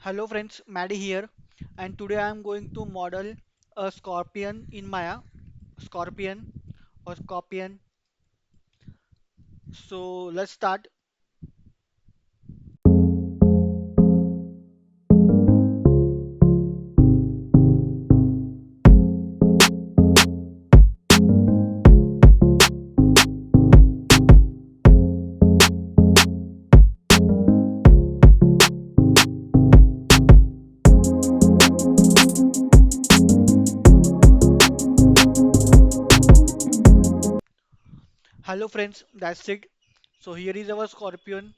Hello friends, Maddie here, and today I am going to model a scorpion in Maya. Scorpion or scorpion. So let's start. Hello friends, that's it. So here is our scorpion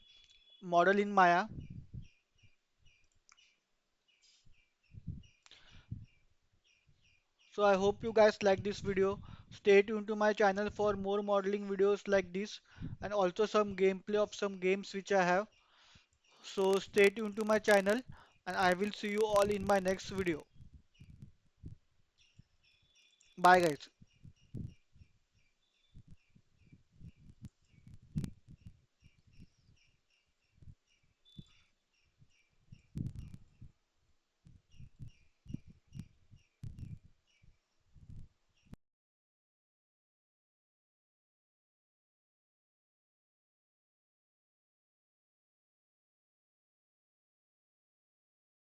model in Maya. So I hope you guys like this video. Stay tuned to my channel for more modeling videos like this and also some gameplay of some games which I have. So stay tuned to my channel and I will see you all in my next video. Bye guys.